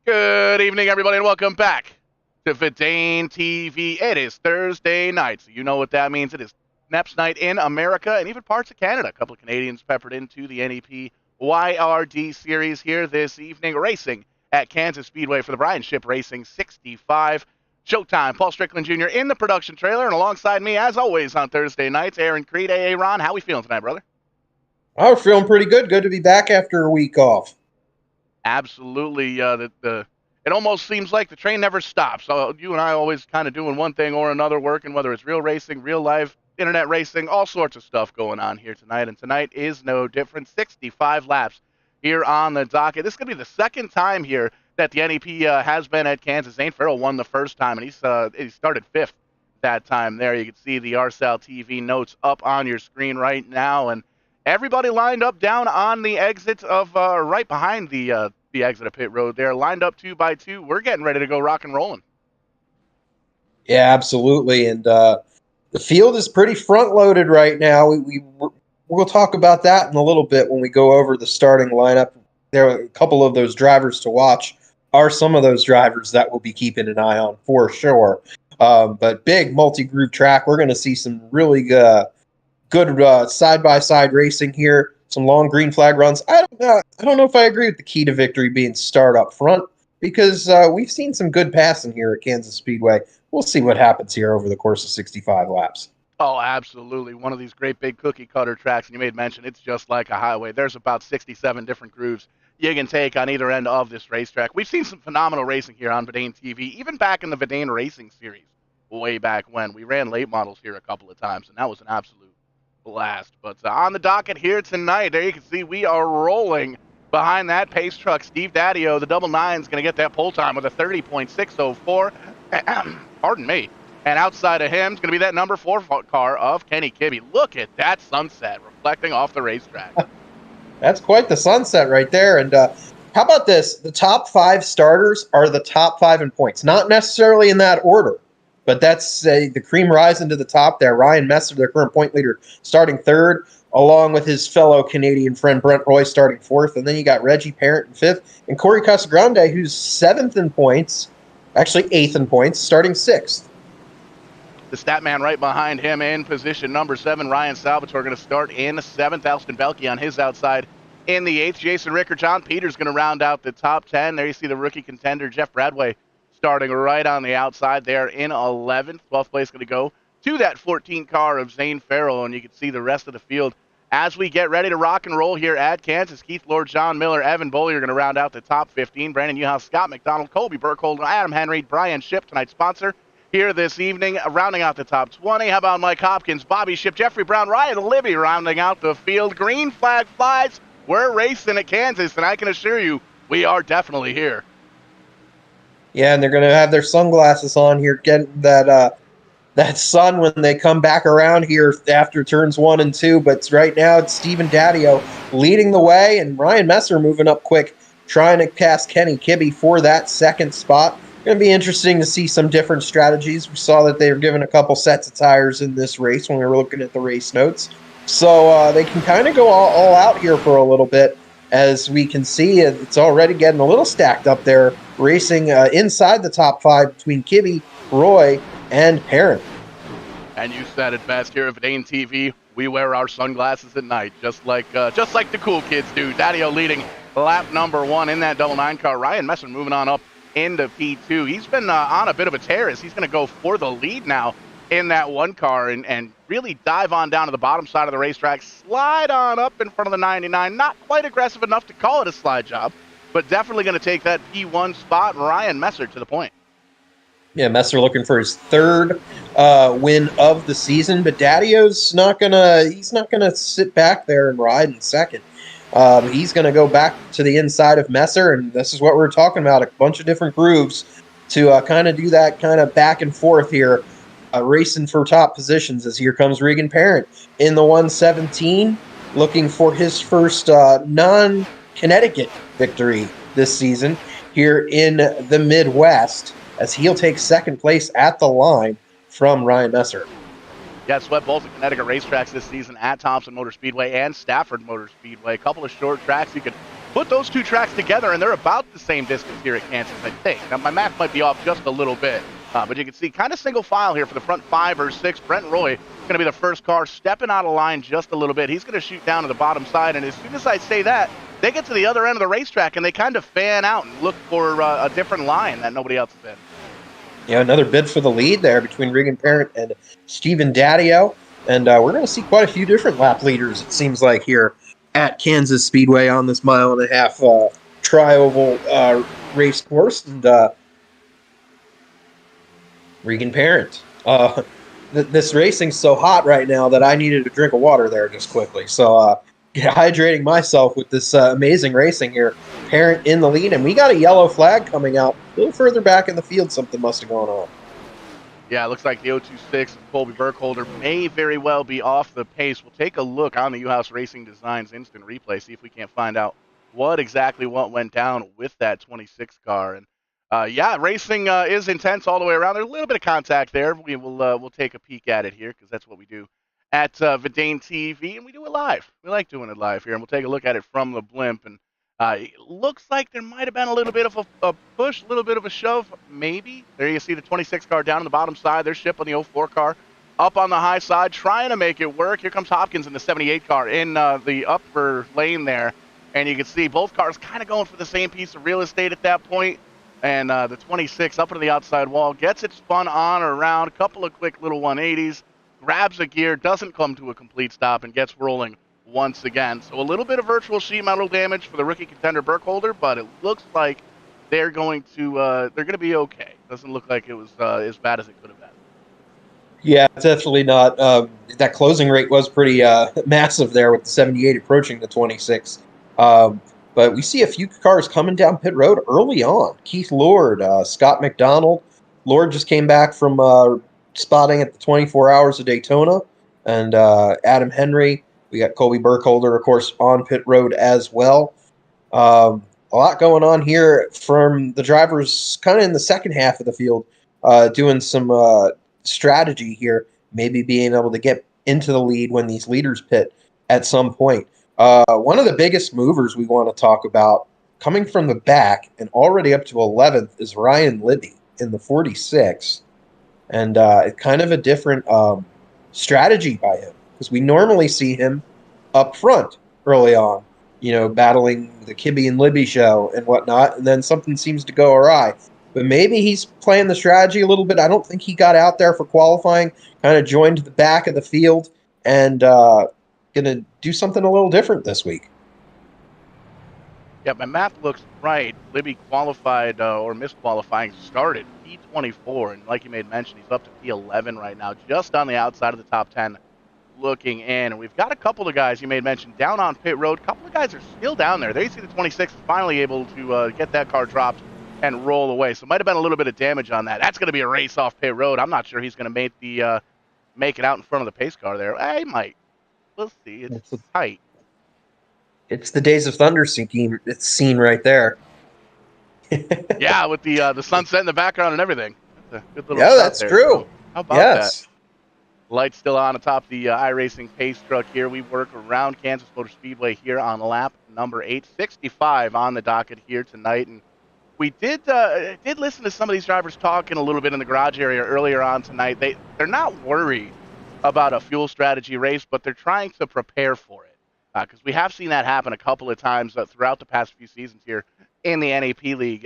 Good evening, everybody, and welcome back to VidaneTV. It is Thursday night, so you know what that means. It is NEP's night in America and even parts of Canada. A couple of Canadians peppered into the NEP YRD series here this evening, racing at Kansas Speedway for the Bryan Shipp Racing 65. Showtime, Paul Strickland Jr. in the production trailer, and alongside me, as always, on Thursday nights, Aaron Creed. Hey, Ron, how we feeling tonight, brother? I'm feeling pretty good. Good to be back after a week off. Absolutely. It almost seems like the train never stops. So you and I always kind of doing one thing or another, working, whether it's real racing, real life, internet racing, all sorts of stuff going on here tonight. And tonight is no different. 65 laps here on the docket. This is going to be the second time here that the NEP has been at Kansas. Zane Farrell won the first time, and he started fifth that time there. You can see the RSAL TV notes up on your screen right now. And everybody lined up down on the exit of right behind the exit of pit road there, lined up 2 by 2. We're getting ready to go rock and rolling. Yeah, absolutely. And the field is pretty front loaded right now. We'll talk about that in a little bit when we go over the starting lineup. There are a couple of those drivers to watch. Are some of those drivers that we'll be keeping an eye on for sure. But big multi-group track. We're going to see some really good side-by-side racing here. Some long green flag runs. I don't know if I agree with the key to victory being start up front, because we've seen some good passing here at Kansas Speedway. We'll see what happens here over the course of 65 laps. Oh, absolutely. One of these great big cookie cutter tracks, and you made mention, it's just like a highway. There's about 67 different grooves you can take on either end of this racetrack. We've seen some phenomenal racing here on VidaneTV, even back in the Vidane Racing series way back when. We ran late models here a couple of times, and that was an absolute blast. But on the docket here tonight, there you can see we are rolling behind that pace truck. Steve Daddio, the double nine's going to get that pole time with a 30.604. Pardon me. And outside of him is going to be that number 4 car of Kenny Kibbe. Look at that sunset reflecting off the racetrack. That's quite the sunset right there. And how about this? The top 5 starters are the top 5 in points. Not necessarily in that order, but that's the cream rising to the top there. Ryan Messer, their current point leader, starting 3rd, along with his fellow Canadian friend Brent Roy starting 4th. And then you got Reggie Parent in 5th, and Corey Casagrande, who's 7th in points, actually 8th in points, starting 6th. The stat man right behind him in position number 7, Ryan Salvatore, going to start in 7th. Alston Belke on his outside in the 8th. Jason Ricker, John Peters going to round out the top 10. There you see the rookie contender, Jeff Bradway, starting right on the outside there in 11th. 12th place going to go to that 14 car of Zane Farrell, and you can see the rest of the field as we get ready to rock and roll here at Kansas. Keith Lord, John Miller, Evan Bollier going to round out the top 15. Brandon Newhouse, Scott McDonald, Colby Burkhold, Adam Henry, Bryan Shipp, tonight's sponsor here this evening, rounding out the top 20. How about Mike Hopkins, Bobby Shipp, Jeffrey Brown, Ryan Libby rounding out the field. Green flag flies. We're racing at Kansas, and I can assure you we are definitely here. Yeah, and they're going to have their sunglasses on here, getting that sun when they come back around here after turns 1 and 2. But right now it's Stephen Daddio leading the way, and Ryan Messer moving up quick, trying to pass Kenny Kibbe for that 2nd spot. Going to be interesting to see some different strategies. We saw that they were given a couple sets of tires in this race when we were looking at the race notes. So they can kind of go all out here for a little bit. As we can see, it's already getting a little stacked up there, racing inside the top 5 between Kibbe, Roy, and Parent. And you said it best here at VidaneTV. We wear our sunglasses at night, just like the cool kids do. Daddio leading lap number 1 in that double 9 car. Ryan Messer moving on up into P2. He's been on a bit of a tear as he's going to go for the lead now in that 1 car and really dive on down to the bottom side of the racetrack, slide on up in front of the 99. Not quite aggressive enough to call it a slide job, but definitely going to take that P1 spot. Ryan Messer to the point. Yeah, Messer looking for his 3rd win of the season, but Daddio's not gonna sit back there and ride in 2nd. He's going to go back to the inside of Messer, and this is what we're talking about, a bunch of different grooves to kind of do that kind of back and forth here, racing for top positions. As here comes Regan Parent in the 117, looking for his first non-Connecticut victory this season here in the Midwest, as he'll take 2nd place at the line from Ryan Messer. Yeah, swept both the Connecticut racetracks this season at Thompson Motor Speedway and Stafford Motor Speedway. A couple of short tracks you could Put those two tracks together, and they're about the same distance here at Kansas, I think. Now, my math might be off just a little bit, but you can see kind of single file here for the front 5 or 6. Brent Roy is going to be the first car stepping out of line just a little bit. He's going to shoot down to the bottom side, and as soon as I say that, they get to the other end of the racetrack, and they kind of fan out and look for a different line that nobody else is in. Yeah, another bid for the lead there between Regan Parent and Stephen Daddio. And we're going to see quite a few different lap leaders, it seems like, here at Kansas Speedway on this 1.5-mile tri-oval race course. And Regan Parent. This racing's so hot right now that I needed a drink of water there just quickly. So hydrating myself with this amazing racing here. Parent in the lead, and we got a yellow flag coming out a little further back in the field. Something must have gone on. Yeah, it looks like the 026 of Colby Burkholder may very well be off the pace. We'll take a look on the U-House Racing Designs instant replay, see if we can't find out what went down with that 26 car. And yeah, racing is intense all the way around. There's a little bit of contact there. We'll take a peek at it here because that's what we do at VidaneTV, and we do it live. We like doing it live here, and we'll take a look at it from the blimp. And it looks like there might have been a little bit of a push, a little bit of a shove, maybe. There you see the 26 car down on the bottom side. There's Shipp on the 04 car up on the high side, trying to make it work. Here comes Hopkins in the 78 car in the upper lane there. And you can see both cars kind of going for the same piece of real estate at that point. And the 26 up into the outside wall, gets it spun on or around, a couple of quick little 180s, grabs a gear, doesn't come to a complete stop, and gets rolling once again. So a little bit of virtual sheet metal damage for the rookie contender Burkholder, but it looks like they're going to be okay. Doesn't look like it was as bad as it could have been. Yeah, definitely not. That closing rate was pretty massive there with the 78 approaching the 26. But we see a few cars coming down pit road early on. Keith Lord, Scott McDonald. Lord just came back from spotting at the 24 Hours of Daytona. And Adam Henry. We got Colby Burkholder, of course, on pit road as well. A lot going on here from the drivers kind of in the second half of the field, doing some strategy here, maybe being able to get into the lead when these leaders pit at some point. One of the biggest movers we want to talk about coming from the back and already up to 11th is Ryan Libby in the 46. And kind of a different strategy by him, because we normally see him up front early on, battling the Kibbe and Libby show and whatnot, and then something seems to go awry. But maybe he's playing the strategy a little bit. I don't think he got out there for qualifying, kind of joined the back of the field, and going to do something a little different this week. Yeah, my math looks right. Libby qualified or misqualifying started P24, and like you made mention, he's up to P11 right now, just on the outside of the top 10 looking in. And we've got a couple of guys you made mention down on pit road. A couple of guys are still down there. There you see the 26 is finally able to get that car dropped and roll away. So it might have been a little bit of damage on that. That's going to be a race off pit road. I'm not sure he's going to make it out in front of the pace car there. He might. We'll see. It's tight. It's the Days of Thunder scene right there. Yeah, with the sunset in the background and everything. That's a good little that's there. true. So, how about that? Lights still on atop the iRacing pace truck here. We work around Kansas Motor Speedway here on lap number 865 on the docket here tonight. And we did listen to some of these drivers talking a little bit in the garage area earlier on tonight. They're not worried about a fuel strategy race, but they're trying to prepare for it. Because we have seen that happen a couple of times throughout the past few seasons here in the NAP League.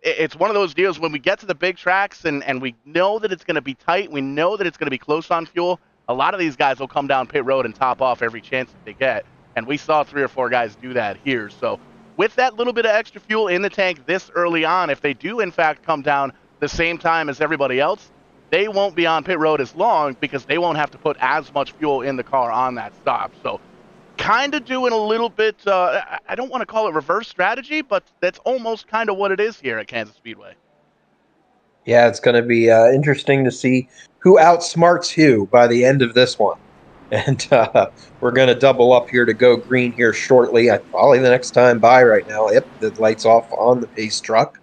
It's one of those deals when we get to the big tracks and we know that it's going to be tight, we know that it's going to be close on fuel, a lot of these guys will come down pit road and top off every chance that they get. And we saw 3 or 4 guys do that here. So with that little bit of extra fuel in the tank this early on, if they do in fact come down the same time as everybody else, they won't be on pit road as long because they won't have to put as much fuel in the car on that stop. So kind of doing a little bit, I don't want to call it reverse strategy, but that's almost kind of what it is here at Kansas Speedway. Yeah, it's going to be interesting to see who outsmarts who by the end of this one. And we're going to double up here to go green here shortly. Probably the next time by right now. Yep, the light's off on the pace truck.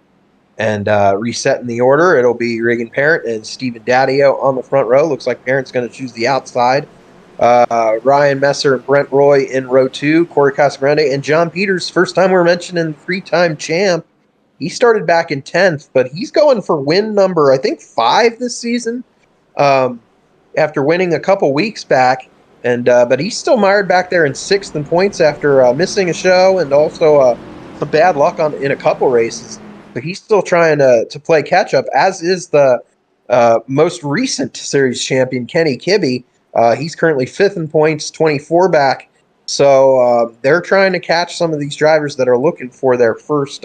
And resetting the order, it'll be Regan Parent and Stephen Daddio on the front row. Looks like Parent's going to choose the outside. Ryan Messer and Brent Roy in row 2, Corey Casagrande, and John Peters, first time we're mentioning three-time champ. He started back in 10th, but he's going for win number, I think, 5 this season, after winning a couple weeks back. And but he's still mired back there in 6th in points after missing a show and also some bad luck in a couple races. But he's still trying to play catch-up, as is the most recent series champion, Kenny Kibbe. He's currently 5th in points, 24 back. So they're trying to catch some of these drivers that are looking for their first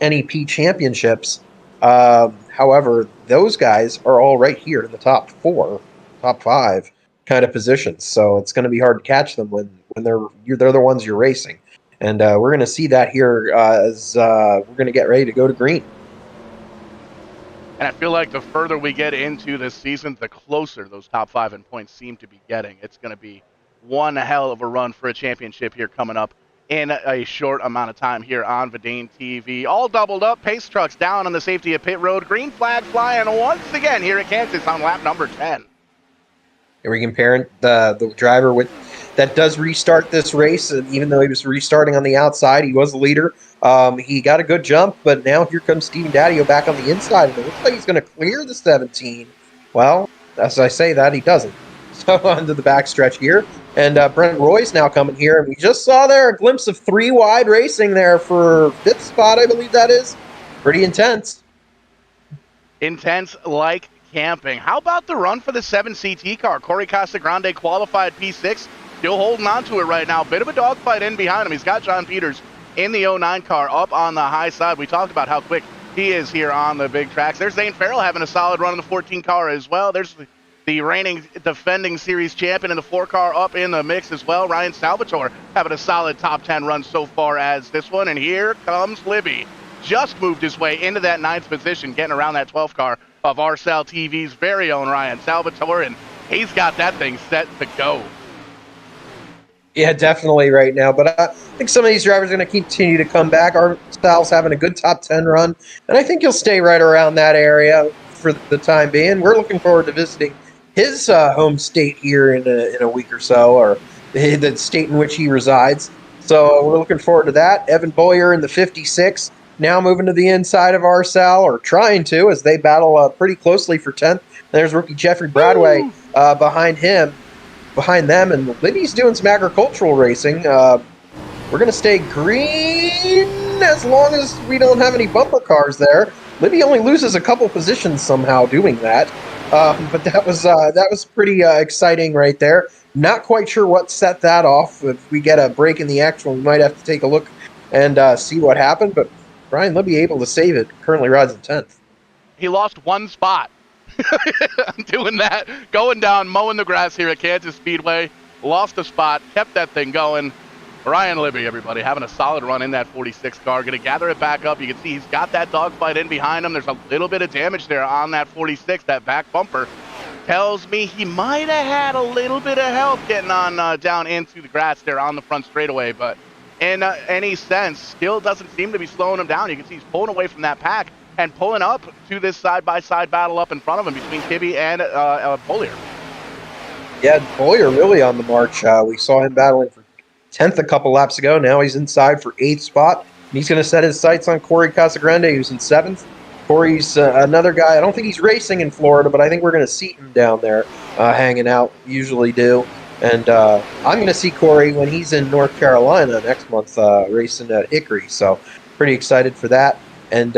NEP championships. However, those guys are all right here in the top 5 kind of positions. So it's going to be hard to catch them when they're the ones you're racing. And we're going to see that here as we're going to get ready to go to green. And I feel like the further we get into this season, the closer those top 5 in points seem to be getting. It's going to be one hell of a run for a championship here coming up in a short amount of time here on VidaneTV. All doubled up, pace trucks down on the safety of pit road. Green flag flying once again here at Kansas on lap number 10. Here we compare the driver that does restart this race, and even though he was restarting on the outside, he was the leader. He got a good jump, but now here comes Steven Daddio back on the inside, and it looks like he's going to clear the 17. Well, as I say that, he doesn't. So onto the backstretch here, and Brent Roy's now coming here, and we just saw there a glimpse of 3 wide racing there for 5th spot, I believe that is. Pretty intense. Intense like camping. How about the run for the 7 CT car? Corey Casagrande qualified P6, still holding on to it right now. Bit of a dogfight in behind him. He's got John Peters in the 09 car up on the high side. We talked about how quick he is here on the big tracks. There's Zane Farrell having a solid run in the 14 car as well. There's the reigning defending series champion in the 4 car up in the mix as well. Ryan Salvatore having a solid top 10 run so far as this one. And here comes Libby. Just moved his way into that 9th position, getting around that 12 car of RSL TV's very own Ryan Salvatore, and he's got that thing set to go. Yeah, definitely right now. But I think some of these drivers are going to continue to come back. RSL's having a good top 10 run, and I think he'll stay right around that area for the time being. We're looking forward to visiting his home state here in a week or so, or the state in which he resides. So we're looking forward to that. Evan Boyer in the 56, now moving to the inside of RSL, or trying to, as they battle pretty closely for 10th. There's rookie Jeffrey Bradway behind them, and Libby's doing some agricultural racing. We're going to stay green as long as we don't have any bumper cars there. Libby only loses a couple positions somehow doing that. But that was pretty exciting right there. Not quite sure what set that off. If we get a break in the action, we might have to take a look and see what happened. But Bryan Libby able to save it. Currently rides in 10th. He lost 1 spot. Doing that, going down, mowing the grass here at Kansas Speedway. Lost a spot, kept that thing going. Bryan Libby, everybody, having a solid run in that 46 car. Going to gather it back up. You can see he's got that dogfight in behind him. There's a little bit of damage there on that 46. That back bumper tells me he might have had a little bit of help getting on down into the grass there on the front straightaway. But in any sense, still doesn't seem to be slowing him down. You can see he's pulling away from that pack and pulling up to this side-by-side battle up in front of him between Kibbe and Boyer. Yeah, Boyer really on the march. We saw him battling for 10th a couple laps ago. Now he's inside for 8th spot. And he's going to set his sights on Corey Casagrande, who's in 7th. Corey's another guy. I don't think he's racing in Florida, but I think we're going to see him down there hanging out. Usually do. And I'm going to see Corey when he's in North Carolina next month racing at Hickory. So pretty excited for that. And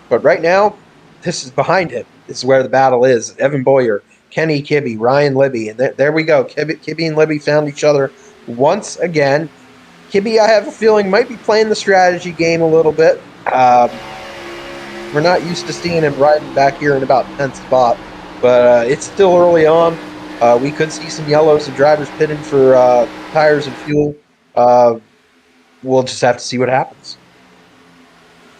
but right now, this is behind him. This is where the battle is. Evan Boyer, Kenny Kibbe, Ryan Libby. And there we go. Kibbe and Libby found each other once again. Kibbe, I have a feeling, might be playing the strategy game a little bit. We're not used to seeing him riding back here in about 10th spot. But it's still early on. We could see some yellows and drivers pitting for tires and fuel. We'll just have to see what happens.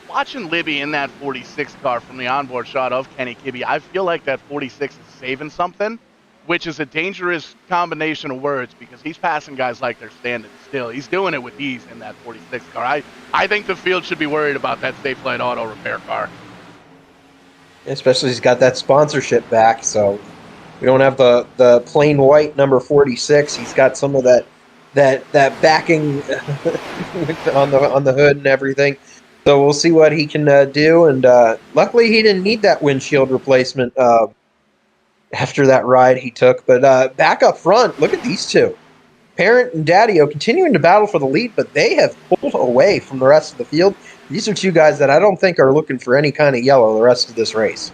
Watching Libby in that 46 car from the onboard shot of Kenny Kibbe, I feel like that 46 is saving something, which is a dangerous combination of words because he's passing guys like they're standing still. He's doing it with ease in that 46 car. I think the field should be worried about that Safe Flight Auto repair car. Especially he's got that sponsorship back, so We don't have the plain white number 46. He's got some of that backing on the hood and everything. So we'll see what he can do. And luckily, he didn't need that windshield replacement after that ride he took. But back up front, look at these two. Parent and Daddy-O continuing to battle for the lead, but they have pulled away from the rest of the field. These are two guys that I don't think are looking for any kind of yellow the rest of this race.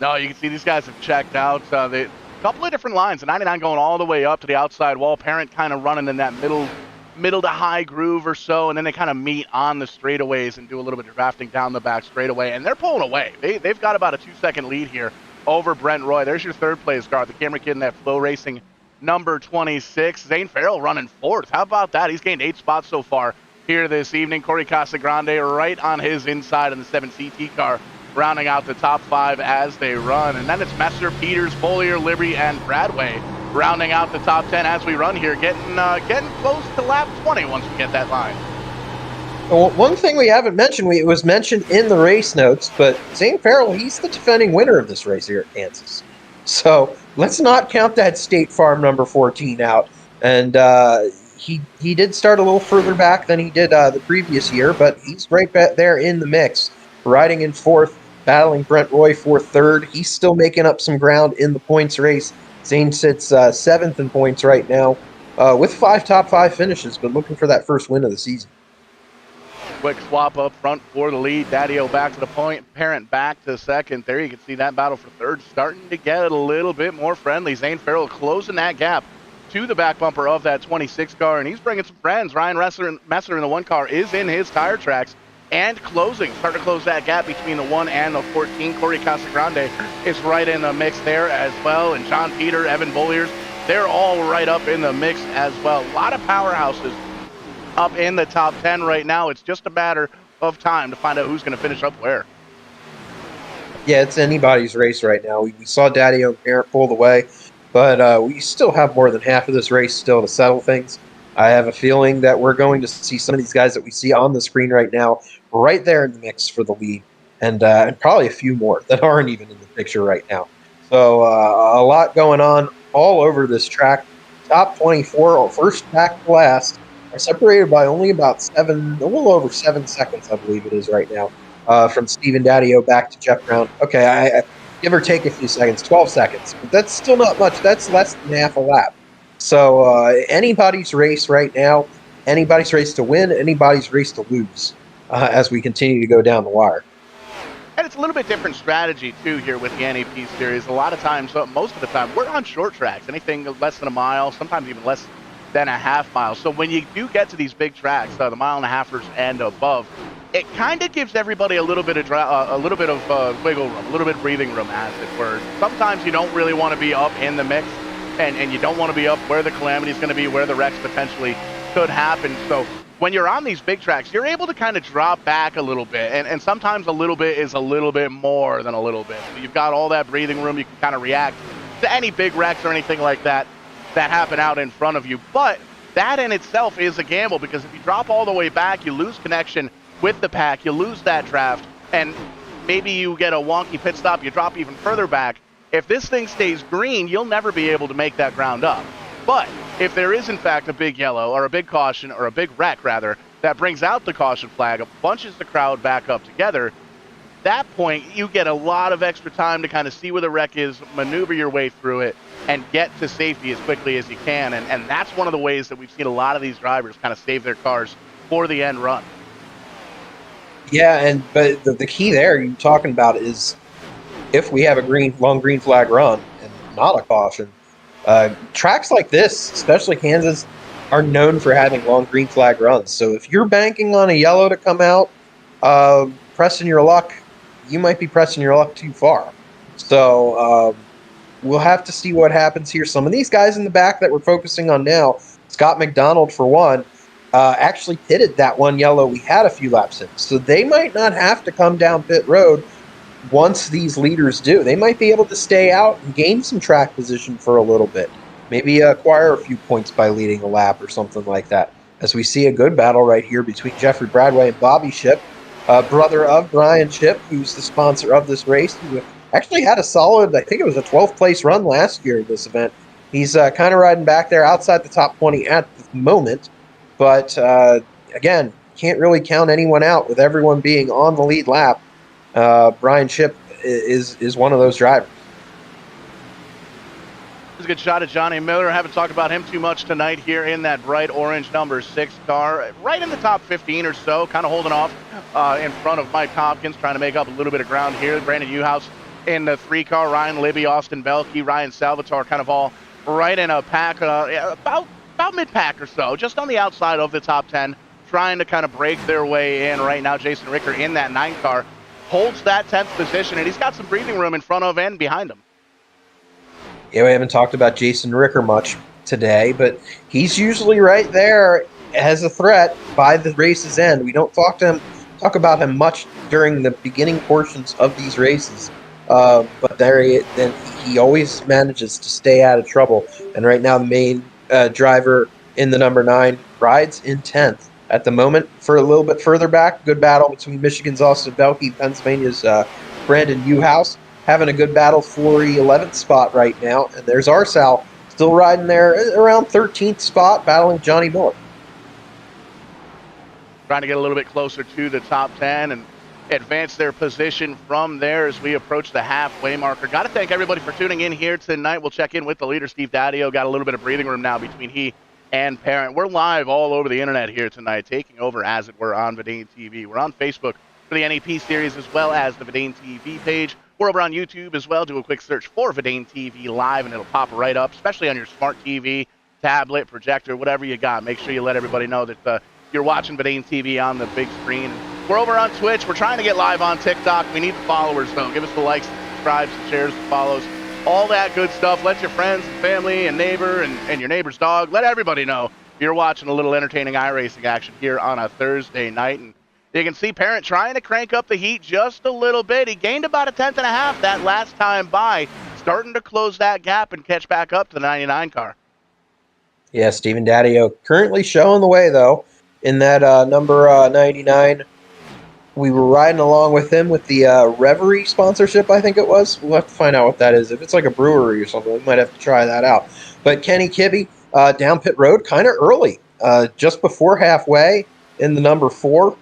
No, you can see these guys have checked out. A couple of different lines. The 99 going all the way up to the outside wall. Parent kind of running in that middle to high groove or so, and then they kind of meet on the straightaways and do a little bit of drafting down the back straightaway, and they're pulling away. They've got about a 2-second lead here over Brent Roy. There's your third place car, the camera kid in that Flow Racing number 26. Zane Farrell running fourth. How about that? He's gained 8 spots so far here this evening. Corey Casagrande right on his inside in the 7 CT car, rounding out the top 5 as they run. And then it's Messer, Peters, Follier, Liberty, and Bradway rounding out the top 10 as we run here, getting close to lap 20 once we get that line. Well, one thing we haven't mentioned, it was mentioned in the race notes, but Zane Farrell, he's the defending winner of this race here at Kansas. So let's not count that State Farm number 14 out. And he did start a little further back than he did the previous year, but he's right back there in the mix, riding in fourth, battling Brent Roy for third. He's still making up some ground in the points race. Zane sits seventh in points right now with 5 top 5 finishes, but looking for that first win of the season. Quick swap up front for the lead. Daddy-O back to the point. Parent back to second. There you can see that battle for third starting to get a little bit more friendly. Zane Farrell closing that gap to the back bumper of that 26 car, and he's bringing some friends. Ryan Messer in the 1 car is in his tire tracks and starting to close that gap between the 1 and the 14. Corey Casagrande is right in the mix there as well, and John Peter, Evan Bolliers, they're all right up in the mix as well. A lot of powerhouses up in the top 10 right now. It's just a matter of time to find out who's going to finish up where. Yeah, it's anybody's race right now. We saw Daddy-O and Parent pulled away, but we still have more than half of this race still to settle things. I have a feeling that we're going to see some of these guys that we see on the screen right now right there in the mix for the lead, and probably a few more that aren't even in the picture right now. So a lot going on all over this track. Top 24, first back to last, are separated by only about a little over 7 seconds, I believe it is right now, from Stephen Daddy-O back to Jeff Brown. Okay, I give or take a few seconds, 12 seconds, but that's still not much. That's less than half a lap. So anybody's race right now, anybody's race to win, anybody's race to lose as we continue to go down the wire. And it's a little bit different strategy, too, here with the NEP series. A lot of times, most of the time, we're on short tracks, anything less than a mile, sometimes even less than a half mile. So when you do get to these big tracks, the 1.5 and above, it kind of gives everybody a little bit of wiggle room, a little bit of breathing room, as it were. Sometimes you don't really want to be up in the mix, and you don't want to be up where the calamity is going to be, where the wrecks potentially could happen. So when you're on these big tracks, you're able to kind of drop back a little bit, and sometimes a little bit is a little bit more than a little bit. So you've got all that breathing room. You can kind of react to any big wrecks or anything like that happen out in front of you. But that in itself is a gamble, because if you drop all the way back, you lose connection with the pack, you lose that draft, and maybe you get a wonky pit stop, you drop even further back. If this thing stays green, you'll never be able to make that ground up. But if there is, in fact, a big yellow or a big caution or a big wreck, rather, that brings out the caution flag, bunches the crowd back up together, that point, you get a lot of extra time to kind of see where the wreck is, maneuver your way through it, and get to safety as quickly as you can. And that's one of the ways that we've seen a lot of these drivers kind of save their cars for the end run. Yeah, but the key there you're talking about is if we have a long green flag run and not a caution, tracks like this, especially Kansas, are known for having long green flag runs. So if you're banking on a yellow to come out, pressing your luck, you might be pressing your luck too far. So we'll have to see what happens here. Some of these guys in the back that we're focusing on now, Scott McDonald for one, actually pitted that one yellow we had a few laps in. So they might not have to come down pit road once these leaders do. They might be able to stay out and gain some track position for a little bit. Maybe acquire a few points by leading a lap or something like that. As we see a good battle right here between Jeffrey Bradway and Bobby Shipp, brother of Bryan Shipp, who's the sponsor of this race, who actually had a solid, I think it was a 12th place run last year in this event. He's kind of riding back there outside the top 20 at the moment, but again, can't really count anyone out with everyone being on the lead lap. Bryan Shipp is one of those drivers. There's a good shot at Johnny Miller. Haven't talked about him too much tonight here in that bright orange number 6 car. Right in the top 15 or so, kind of holding off in front of Mike Hopkins, trying to make up a little bit of ground here. Brandon Newhouse in the 3 car, Ryan Libby, Austin Belke, Ryan Salvatore, kind of all right in a pack, about mid-pack or so, just on the outside of the top 10, trying to kind of break their way in. Right now, Jason Ricker in that 9 car holds that 10th position, and he's got some breathing room in front of and behind him. Yeah, we haven't talked about Jason Ricker much today, but he's usually right there as a threat by the race's end. We don't talk about him much during the beginning portions of these races, but then he always manages to stay out of trouble. And right now, the main driver in the number 9 rides in 10th at the moment. For a little bit further back, good battle between Michigan's Austin Belke, Pennsylvania's Brandon Newhouse. Having a good battle for the 11th spot right now. And there's Arsal still riding there around 13th spot, battling Johnny Miller. Trying to get a little bit closer to the top 10 and advance their position from there as we approach the halfway marker. Got to thank everybody for tuning in here tonight. We'll check in with the leader, Steve Daddio. Got a little bit of breathing room now between he and Parent. We're live all over the internet here tonight, taking over, as it were, on VidaneTV. We're on Facebook for the NEP series as well as the VidaneTV page. We're over on YouTube as well. Do a quick search for VidaneTV Live, and it'll pop right up, especially on your smart TV, tablet, projector, whatever you got. Make sure you let everybody know that you're watching VidaneTV on the big screen. We're over on Twitch. We're trying to get live on TikTok. We need the followers, though. Give us the likes, subscribes, and shares, and follows, all that good stuff. Let your friends and family and neighbor and your neighbor's dog, let everybody know you're watching a little entertaining iRacing action here on a Thursday night. And you can see Parent trying to crank up the heat just a little bit. He gained about a 10th and a half that last time by, starting to close that gap and catch back up to the 99 car. Yeah, Stephen Daddio currently showing the way, though, in that number 99. We were riding along with him with the Reverie sponsorship, I think it was. We'll have to find out what that is. If it's like a brewery or something, we might have to try that out. But Kenny Kibbe down pit road kind of early, just before halfway in the number 4.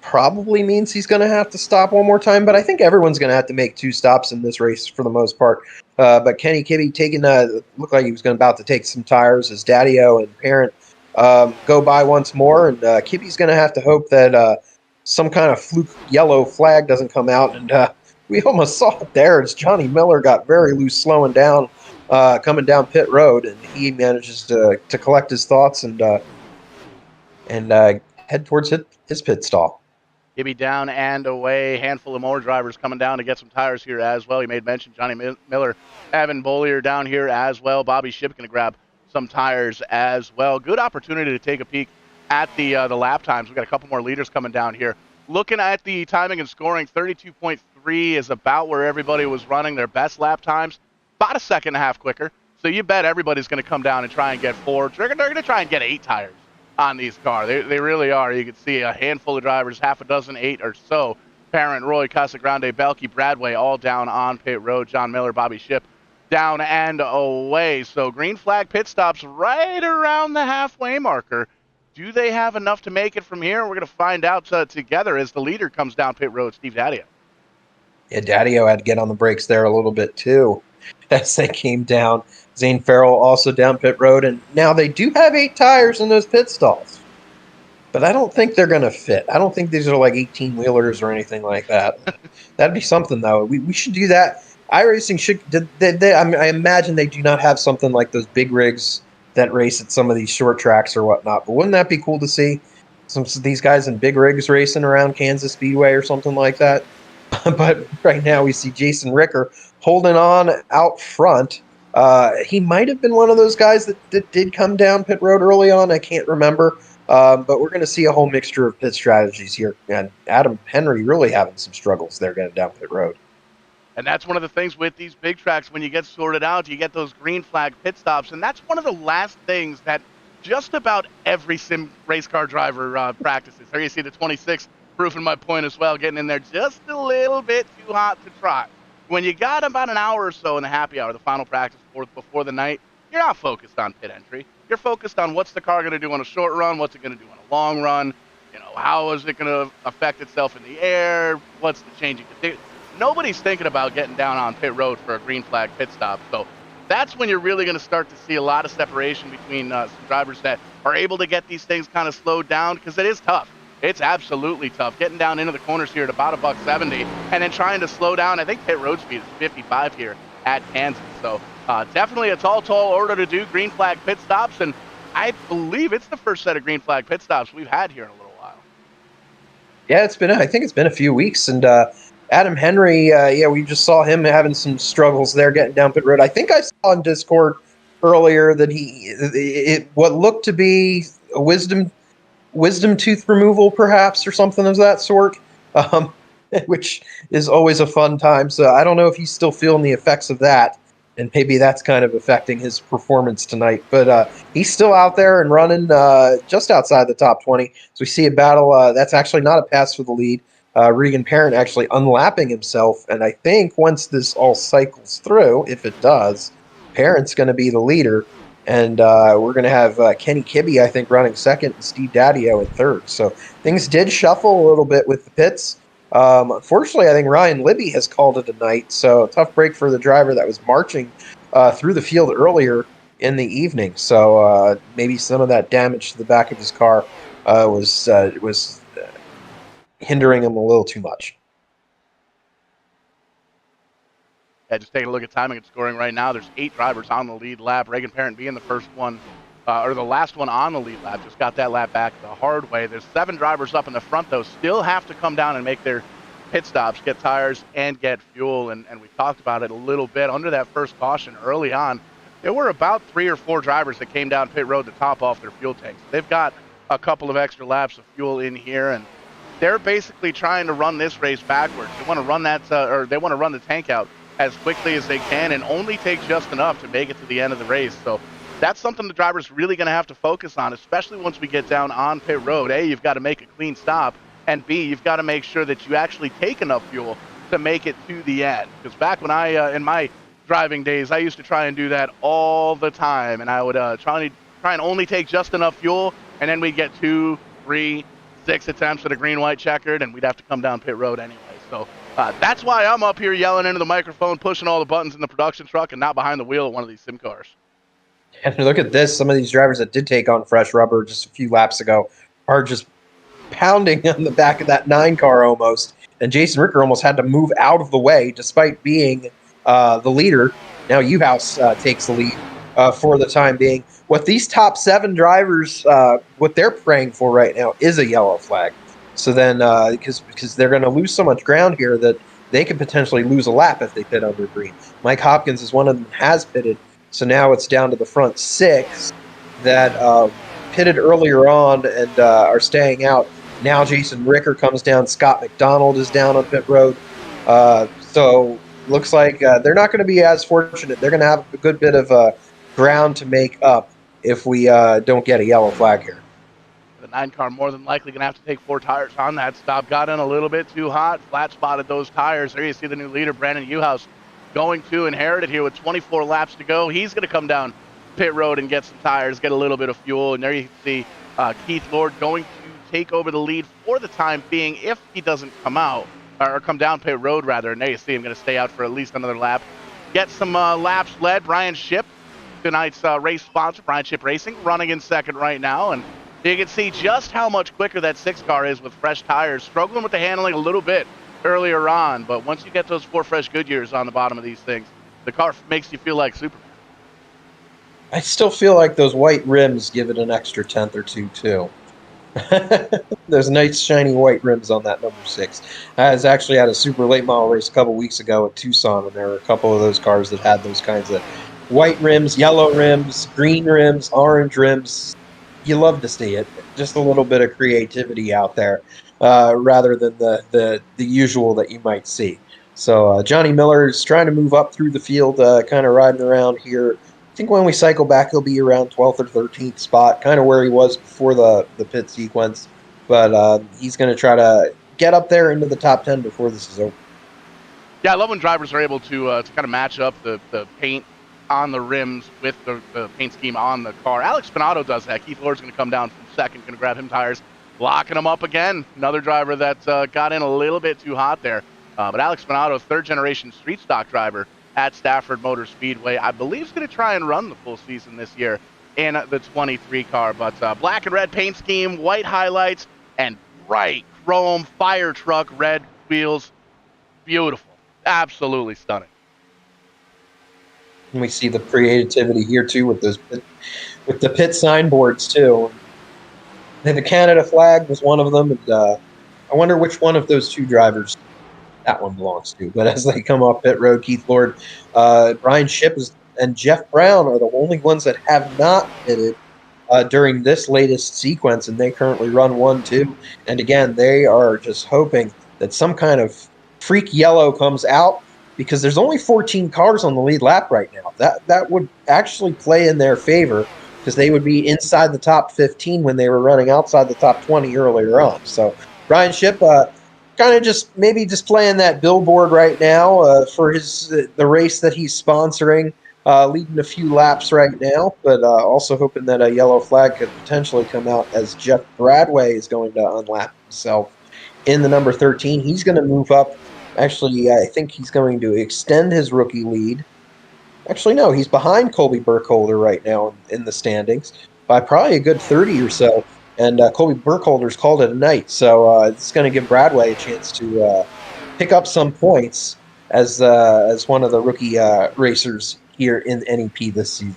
Probably means he's going to have to stop one more time, but I think everyone's going to have to make 2 stops in this race for the most part. But Kenny Kibbe looked like he was about to take some tires as Daddio and Parent go by once more, and Kibbe's going to have to hope that some kind of fluke yellow flag doesn't come out, and we almost saw it there as Johnny Miller got very loose slowing down, coming down pit road, and he manages to collect his thoughts and head towards his pit stall. Kibbe down and away. Handful of more drivers coming down to get some tires here as well. You made mention Johnny Miller, Evan Bollier down here as well. Bobby Shipp going to grab some tires as well. Good opportunity to take a peek at the lap times. We've got a couple more leaders coming down here. Looking at the timing and scoring, 32.3 is about where everybody was running their best lap times. About a second and a half quicker. So you bet everybody's going to come down and try and get 4. They're going to try and get 8 tires on these cars. They really are. You can see a handful of drivers, half a dozen, 8 or so. Parent, Roy, Casagrande, Belke, Bradway, all down on pit road. John Miller, Bobby Shipp down and away. So green flag pit stops right around the halfway marker. Do they have enough to make it from here? We're going to find out together as the leader comes down pit road, Steve Daddio. Yeah, Daddio had to get on the brakes there a little bit too as they came down. Zane Farrell also down pit road, and now they do have 8 tires in those pit stalls. But I don't think they're going to fit. I don't think these are like 18-wheelers or anything like that. That'd be something, though. We should do that. iRacing should. I imagine they do not have something like those big rigs that race at some of these short tracks or whatnot. But wouldn't that be cool to see some of these guys in big rigs racing around Kansas Speedway or something like that? But right now we see Jason Ricker holding on out front. He might have been one of those guys that did come down pit road early on. I can't remember. But we're going to see a whole mixture of pit strategies here. And Adam Henry really having some struggles there getting down pit road. And that's one of the things with these big tracks. When you get sorted out, you get those green flag pit stops. And that's one of the last things that just about every sim race car driver practices. There you see the 26 proofing my point as well, getting in there just a little bit too hot to try. when you got about an hour or so in the happy hour, the final practice before the night, you're not focused on pit entry. You're focused on what's the car going to do on a short run, what's it going to do on a long run, how is it going to affect itself in the air, what's the changing condition. Nobody's thinking about getting down on pit road for a green flag pit stop. So that's when you're really going to start to see a lot of separation between some drivers that are able to get these things kind of slowed down, because it is tough. It's absolutely tough getting down into the corners here at about $170 and then trying to slow down. I think pit road speed is 55 here at Kansas. So definitely a tall order to do green flag pit stops. And I believe it's the first set of green flag pit stops we've had here in a little while. Yeah, I think it's been a few weeks. And Adam Henry, we just saw him having some struggles there getting down pit road. I think I saw on Discord earlier that what looked to be a wisdom tooth removal, perhaps, or something of that sort, which is always a fun time. So I don't know if he's still feeling the effects of that, and maybe that's kind of affecting his performance tonight. But he's still out there and running just outside the top 20. So we see a battle. That's actually not a pass for the lead. Regan Parent actually unlapping himself, and I think once this all cycles through, if it does, Parent's going to be the leader. And we're going to have Kenny Kibbe, I think, running second, and Steve Daddio in third. So things did shuffle a little bit with the pits. Unfortunately, I think Ryan Libby has called it a night. So a tough break for the driver that was marching through the field earlier in the evening. So maybe some of that damage to the back of his car was hindering him a little too much. Yeah, just taking a look at timing and scoring right now. There's 8 drivers on the lead lap. Reagan Parent being the first one, or the last one on the lead lap. Just got that lap back the hard way. There's 7 drivers up in the front, though. Still have to come down and make their pit stops, get tires, and get fuel. And we talked about it a little bit. Under that first caution early on, there were about 3 or 4 drivers that came down pit road to top off their fuel tanks. They've got a couple of extra laps of fuel in here, and they're basically trying to run this race backwards. They want to run they want to run the tank out as quickly as they can and only take just enough to make it to the end of the race. So that's something the driver's really going to have to focus on, especially once we get down on pit road. A, you've got to make a clean stop, and B, you've got to make sure that you actually take enough fuel to make it to the end. Because back when in my driving days, I used to try and do that all the time, and I would try and only take just enough fuel, and then we'd get 2, 3, 6 attempts at a green-white checkered, and we'd have to come down pit road anyway. So that's why I'm up here yelling into the microphone, pushing all the buttons in the production truck, and not behind the wheel of one of these sim cars. And look at this. Some of these drivers that did take on fresh rubber just a few laps ago are just pounding on the back of that 9 car almost. And Jason Ricker almost had to move out of the way despite being the leader. Now Uhouse takes the lead for the time being. What these top 7 drivers, what they're praying for right now is a yellow flag. So then, because they're going to lose so much ground here that they could potentially lose a lap if they pit under green. Mike Hopkins is one of them, has pitted. So now it's down to the front 6 that pitted earlier on and are staying out. Now Jason Ricker comes down. Scott McDonald is down on pit road. So looks like they're not going to be as fortunate. They're going to have a good bit of ground to make up if we don't get a yellow flag here. The 9 car more than likely going to have to take 4 tires on that stop. Got in a little bit too hot, flat spotted those tires. There you see the new leader, Brandon Uhouse, going to inherit it here with 24 laps to go. He's going to come down pit road and get some tires, get a little bit of fuel. And there you see Keith Lord going to take over the lead for the time being if he doesn't come out, or come down pit road rather. And there you see him going to stay out for at least another lap. Get some laps led. Brian Shipp, tonight's race sponsor, Brian Shipp Racing, running in second right now. And you can see just how much quicker that 6 car is with fresh tires. Struggling with the handling a little bit earlier on, but once you get those 4 fresh Goodyears on the bottom of these things, the car makes you feel like Superman. I still feel like those white rims give it an extra 10th or 2 too. There's nice shiny white rims on that number 6. I was actually at a super late model race a couple weeks ago at Tucson, and there were a couple of those cars that had those kinds of white rims, yellow rims, green rims, orange rims. You love to see it. Just a little bit of creativity out there, rather than the usual that you might see. So Johnny Miller is trying to move up through the field, kind of riding around here. I think when we cycle back, he'll be around 12th or 13th spot, kind of where he was before the pit sequence. But he's going to try to get up there into the top 10 before this is over. Yeah, I love when drivers are able to kind of match up the paint on the rims with the paint scheme on the car. Alex Spinato does that. Keith Lord's going to come down from second, going to grab him tires, locking him up again. Another driver that got in a little bit too hot there. But Alex Spinato, third-generation street stock driver at Stafford Motor Speedway, I believe is going to try and run the full season this year in the 23 car. But black and red paint scheme, white highlights, and bright chrome fire truck red wheels. Beautiful. Absolutely stunning. And we see the creativity here too with the pit signboards too. And the Canada flag was one of them, and I wonder which one of those two drivers that one belongs to. But as they come off pit road, Keith Lord, Brian Shipp and Jeff Brown are the only ones that have not pitted during this latest sequence, and they currently run 1-2. And again, they are just hoping that some kind of freak yellow comes out, because there's only 14 cars on the lead lap right now. That would actually play in their favor, because they would be inside the top 15 when they were running outside the top 20 earlier on. So Brian Shipp kind of just playing that billboard right now for the race that he's sponsoring, leading a few laps right now, but also hoping that a yellow flag could potentially come out, as Jeff Bradway is going to unlap himself in the number 13. He's going to move up. Actually, I think he's going to extend his rookie lead. Actually, no, he's behind Colby Burkholder right now in the standings by probably a good 30 or so. And Colby Burkholder's called it a night. So it's going to give Bradway a chance to pick up some points as one of the rookie racers here in NEP this season.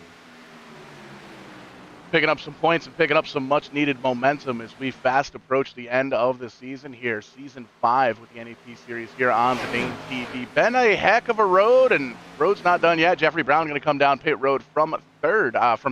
Picking up some points and picking up some much-needed momentum as we fast approach the end of the season here. Season 5 with the NEP Series here on VidaneTV. Been a heck of a road, and road's not done yet. Jeffrey Brown going to come down pit road from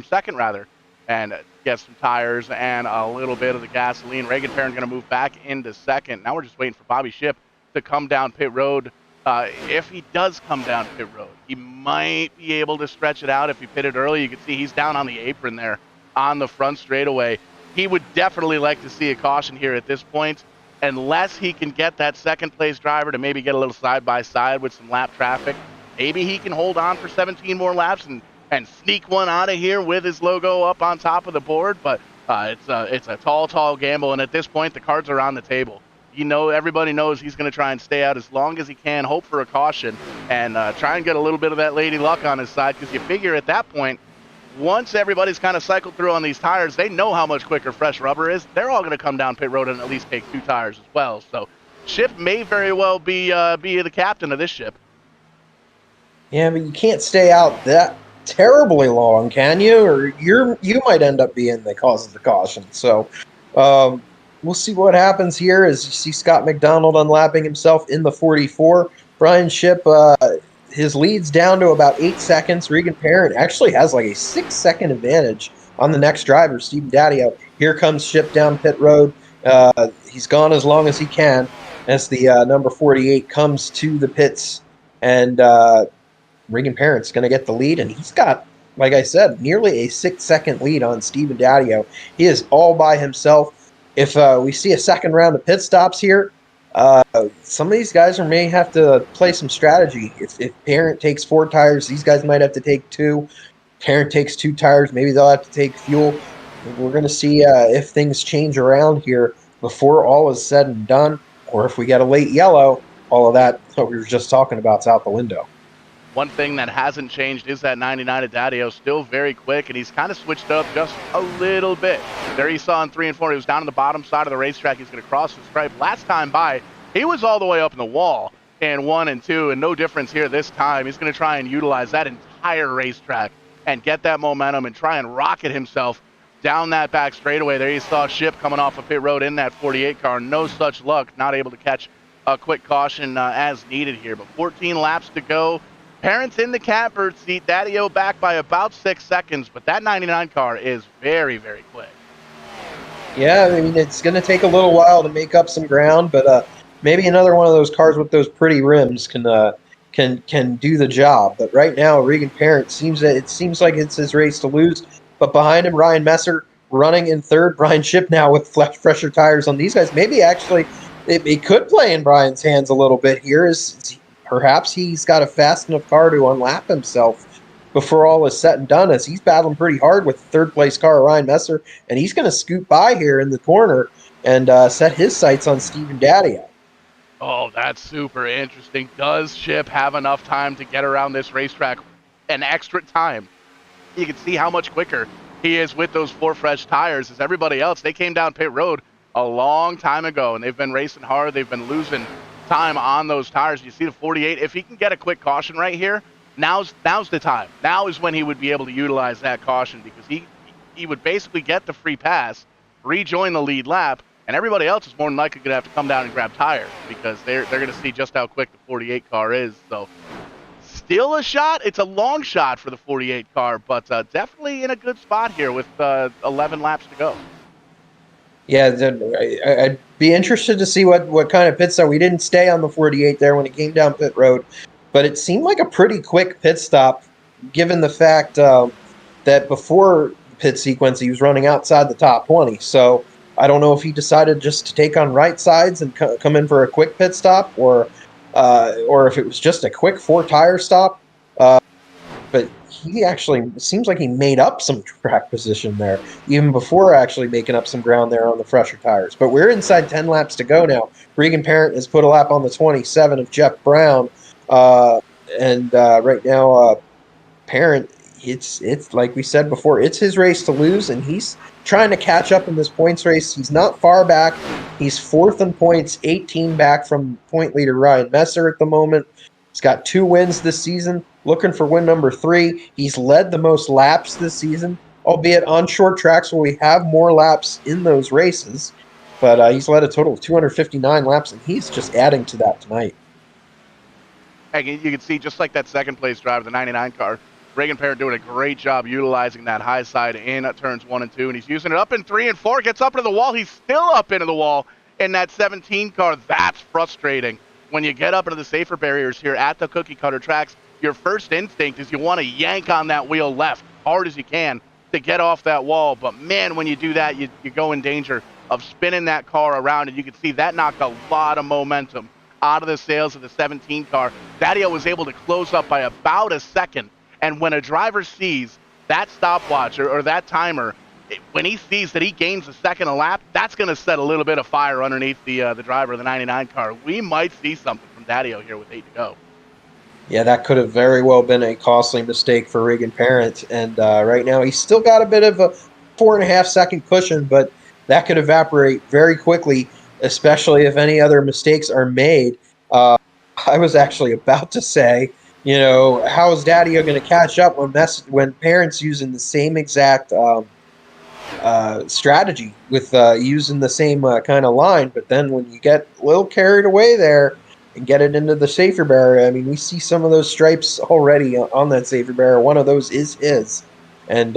second, and get some tires and a little bit of the gasoline. Reagan Perrin going to move back into second. Now we're just waiting for Bobby Shipp to come down pit road. If he does come down pit road, he might be able to stretch it out if he pitted early. You can see he's down on the apron there on the front straightaway. He would definitely like to see a caution here at this point, unless he can get that second place driver to maybe get a little side-by-side with some lap traffic. Maybe he can hold on for 17 more laps and sneak one out of here with his logo up on top of the board, but it's a tall gamble, and at this point, the cards are on the table. Everybody knows he's going to try and stay out as long as he can, hope for a caution, and try and get a little bit of that lady luck on his side, because you figure at that point, once everybody's kind of cycled through on these tires, they know how much quicker fresh rubber is. They're all going to come down pit road and at least take 2 tires as well. So Shipp may very well be the captain of this ship. Yeah, but you can't stay out that terribly long, can you? Or you might end up being the cause of the caution. So we'll see what happens here as you see Scott McDonald unlapping himself in the 44. Brian Shipp, his lead's down to about 8 seconds. Regan Perrin actually has like a 6-second advantage on the next driver, Stephen Daddio. Here comes Shipp down pit road. He's gone as long as he can as the number 48 comes to the pits. And Regan Perrin's going to get the lead. And he's got, like I said, nearly a 6-second lead on Stephen Daddio. He is all by himself. If we see a second round of pit stops here, some of these guys may have to play some strategy. If Parent takes 4 tires, these guys might have to take 2. Parent takes 2 tires, maybe they'll have to take fuel. We're going to see if things change around here before all is said and done, or if we get a late yellow, all of that we were just talking about is out the window. One thing that hasn't changed is that 99 at Daddio, still very quick, and he's kind of switched up just a little bit. There you saw in 3 and 4, he was down on the bottom side of the racetrack. He's going to cross the stripe. Last time by, he was all the way up in the wall in 1 and 2, and no difference here this time. He's going to try and utilize that entire racetrack and get that momentum and try and rocket himself down that back straightaway. There you saw Shipp coming off of pit road in that 48 car. No such luck, not able to catch a quick caution as needed here. But 14 laps to go. Parents in the catbird seat. Daddio back by about 6 seconds, but that 99 car is very, very quick. Yeah, I mean, it's going to take a little while to make up some ground, but maybe another one of those cars with those pretty rims can do the job. But right now, Regan Parent seems like it's his race to lose. But behind him, Ryan Messer running in third. Brian Shipp now with fresher tires on these guys. Maybe actually it could play in Brian's hands a little bit here. perhaps he's got a fast enough car to unlap himself before all is said and done, as he's battling pretty hard with the third-place car, Ryan Messer, and he's going to scoot by here in the corner and set his sights on Steven Daddio. Oh, that's super interesting. Does Shipp have enough time to get around this racetrack? An extra time. You can see how much quicker he is with those 4 fresh tires as everybody else. They came down pit road a long time ago, and they've been racing hard. They've been losing time on those tires. You see the 48. If he can get a quick caution right here, now's the time. Now is when he would be able to utilize that caution, because he would basically get the free pass, rejoin the lead lap, and everybody else is more than likely going to have to come down and grab tires, because they're going to see just how quick the 48 car is. So still a shot. It's a long shot for the 48 car, but definitely in a good spot here with 11 laps to go. Yeah, I'd be interested to see what kind of pit stop. We didn't stay on the 48 there when it came down pit road, but it seemed like a pretty quick pit stop, given the fact that before the pit sequence he was running outside the top 20. So I don't know if he decided just to take on right sides and come in for a quick pit stop, or if it was just a quick 4-tire stop. But he actually seems like he made up some track position there, even before actually making up some ground there on the fresher tires. But we're inside 10 laps to go now. Regan Parent has put a lap on the 27 of Jeff Brown. And right now, Parent, it's like we said before, it's his race to lose, and he's trying to catch up in this points race. He's not far back. He's 4th in points, 18 back from point leader Ryan Messer at the moment. He's got 2 wins this season, looking for win number 3. He's led the most laps this season, albeit on short tracks where we have more laps in those races. But he's led a total of 259 laps, and he's just adding to that tonight. And you can see, just like that second place driver, the 99 car, Reagan Parent doing a great job utilizing that high side in turns 1 and 2, and he's using it up in 3 and 4, gets up into the wall. He's still up into the wall in that 17 car. That's frustrating. When you get up into the safer barriers here at the cookie cutter tracks, your first instinct is you want to yank on that wheel left hard as you can to get off that wall. But man, when you do that, you go in danger of spinning that car around, and you can see that knocked a lot of momentum out of the sails of the 17 car. Daddio was able to close up by about a second, and when a driver sees that stopwatch or that timer, when he sees that he gains a second a lap, that's going to set a little bit of fire underneath the driver of the 99 car. We might see something from Daddio here with 8 to go. Yeah, that could have very well been a costly mistake for Regan Parent. And right now he's still got a bit of a 4.5-second cushion, but that could evaporate very quickly, especially if any other mistakes are made. I was actually about to say, how is Daddio going to catch up when Parent's using the same exact strategy with using the same kind of line, but then when you get a little carried away there and get it into the safer barrier, I mean, we see some of those stripes already on that safer barrier. One of those is his, and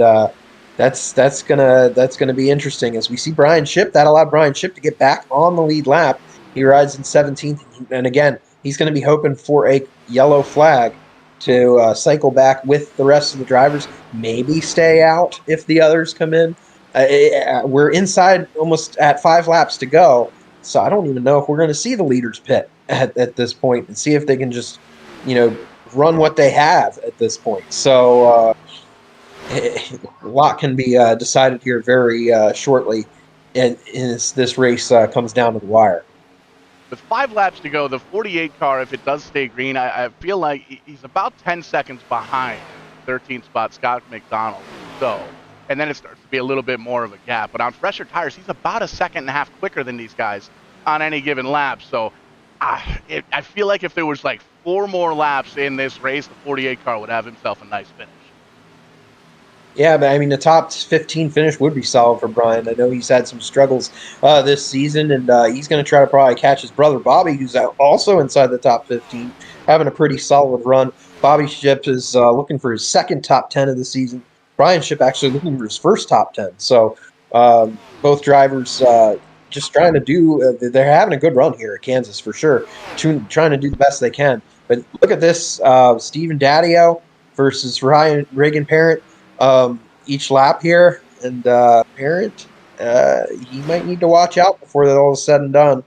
that's gonna be interesting as we see Brian Shipp. That allowed Brian Shipp to get back on the lead lap. He rides in 17th, and again, he's going to be hoping for a yellow flag to cycle back with the rest of the drivers, maybe stay out if the others come in. We're inside almost at 5 laps to go, so I don't even know if we're going to see the leaders pit at this point and see if they can just, run what they have at this point. So a lot can be decided here very shortly, and as this race comes down to the wire. With 5 laps to go, the 48 car, if it does stay green, I feel like he's about 10 seconds behind 13th spot Scott McDonald. So, and then it starts to be a little bit more of a gap. But on fresher tires, he's about a second and a half quicker than these guys on any given lap. So I feel like if there was like 4 more laps in this race, the 48 car would have himself a nice finish. Yeah, but I mean, the top 15 finish would be solid for Bryan. I know he's had some struggles this season, and he's going to try to probably catch his brother Bobby, who's also inside the top 15, having a pretty solid run. Bobby Shipp is looking for his second top 10 of the season. Brian Shipp actually looking for his first top 10. So both drivers just trying to do they're having a good run here at Kansas for sure, trying to do the best they can. But look at this, Steven Daddio versus Regan Parent. Each lap here, and Parent, he might need to watch out before that all is said and done.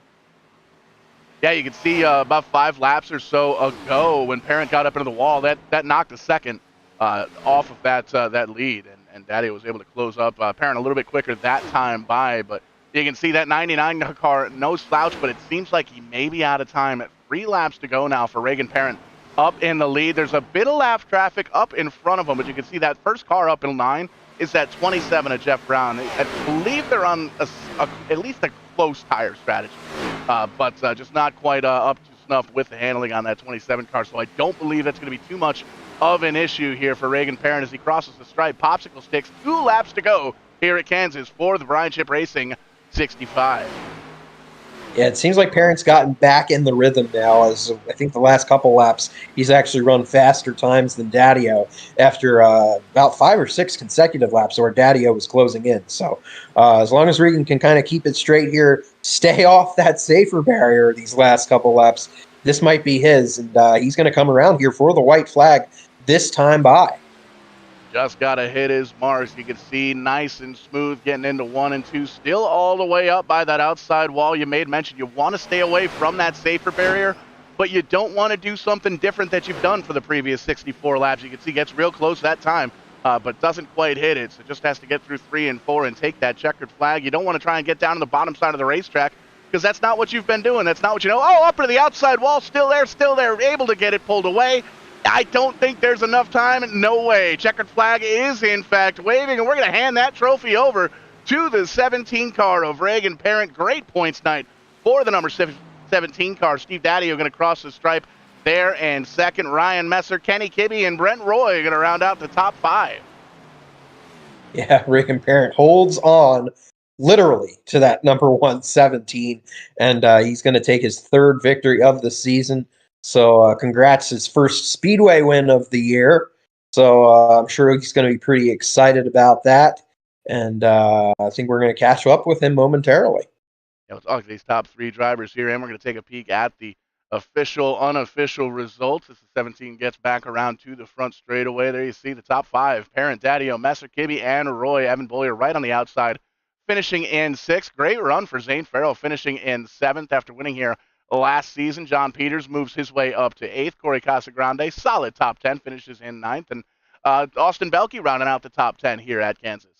Yeah, you can see about 5 laps or so ago when Parent got up into the wall, that knocked a second off of that lead, and Daddy was able to close up Parent a little bit quicker that time by. But you can see that 99 car, no slouch, but it seems like he may be out of time at 3 laps to go now for Reagan Parent up in the lead. There's a bit of lap traffic up in front of him, but you can see that first car up in line is that 27 of Jeff Brown. I believe they're on at least a close tire strategy, but just not quite up to snuff with the handling on that 27 car. So I don't believe that's going to be too much of an issue here for Reagan Parent as he crosses the stripe. Popsicle sticks, 2 laps to go here at Kansas for the Bryan Shipp Racing 65. Yeah, it seems like Parent's gotten back in the rhythm now, as I think the last couple laps he's actually run faster times than Daddio after about 5 or 6 consecutive laps where Daddio was closing in. So as long as Regan can kind of keep it straight here, stay off that safer barrier these last couple laps, this might be his, and he's going to come around here for the white flag this time by. Just got to hit his marks. You can see nice and smooth getting into 1 and 2. Still all the way up by that outside wall. You made mention you want to stay away from that safer barrier, but you don't want to do something different that you've done for the previous 64 laps. You can see gets real close that time, but doesn't quite hit it. So just has to get through 3 and 4 and take that checkered flag. You don't want to try and get down to the bottom side of the racetrack because that's not what you've been doing. That's not what you know. Oh, up to the outside wall, still there, able to get it pulled away. I don't think there's enough time. No way. Checkered flag is, in fact, waving, and we're going to hand that trophy over to the 17 car of Reagan Parent. Great points night for the number 17 car. Steve Daddio going to cross the stripe there, and second, Ryan Messer, Kenny Kibbe, and Brent Roy going to round out the top 5. Yeah, Reagan Parent holds on literally to that number 117, and he's going to take his 3rd victory of the season. So congrats, his first Speedway win of the year. So I'm sure he's going to be pretty excited about that. And I think we're going to catch up with him momentarily. Yeah, let's talk to these top 3 drivers here, and we're going to take a peek at the official, unofficial results as the 17 gets back around to the front straightaway. There you see the top 5. Parent, Daddio, Messer, Kibbe, and Roy. Evan Boyer right on the outside, finishing in 6th. Great run for Zane Farrell, finishing in 7th after winning here last season. John Peters moves his way up to 8th. Corey Casagrande, solid top 10, finishes in 9th. And Austin Belke rounding out the top 10 here at Kansas.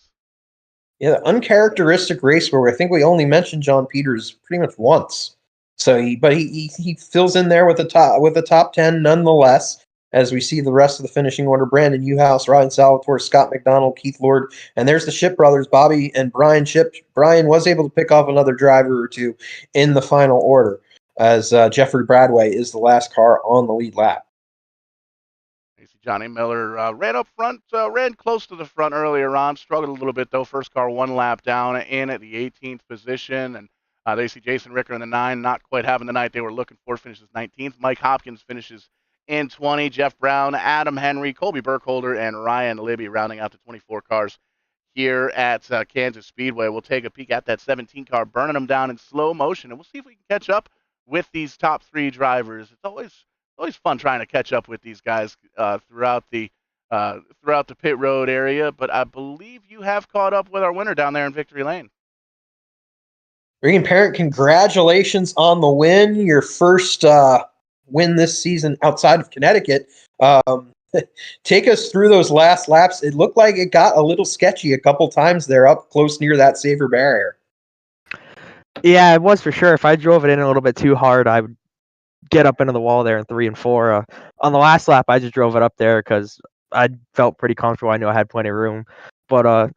Yeah, the uncharacteristic race where I think we only mentioned John Peters pretty much once. So he fills in there with the top 10 nonetheless. As we see the rest of the finishing order: Brandon Newhouse, Ryan Salvatore, Scott McDonald, Keith Lord, and there's the Shipp brothers, Bobby and Bryan Shipp. Bryan was able to pick off another driver or two in the final order, as Jeffrey Bradway is the last car on the lead lap. You see Johnny Miller ran up front, ran close to the front earlier on, struggled a little bit though. First car 1 lap down in at the 18th position, and there you see Jason Ricker in the 9, not quite having the night they were looking for, finishes 19th. Mike Hopkins finishes in 20. Jeff Brown, Adam Henry, Colby Burkholder, and Ryan Libby rounding out the 24 cars here at Kansas Speedway. We'll take a peek at that 17 car, burning them down in slow motion, and we'll see if we can catch up with these top 3 drivers. It's always fun trying to catch up with these guys throughout the pit road area. But I believe you have caught up with our winner down there in Victory Lane. Reagan Parent, congratulations on the win. Your first win this season outside of Connecticut. Take us through those last laps. It looked like it got a little sketchy a couple times there up close near that safer barrier. Yeah, it was for sure. If I drove it in a little bit too hard, I would get up into the wall there in 3 and 4. On the last lap, I just drove it up there because I felt pretty comfortable. I knew I had plenty of room. But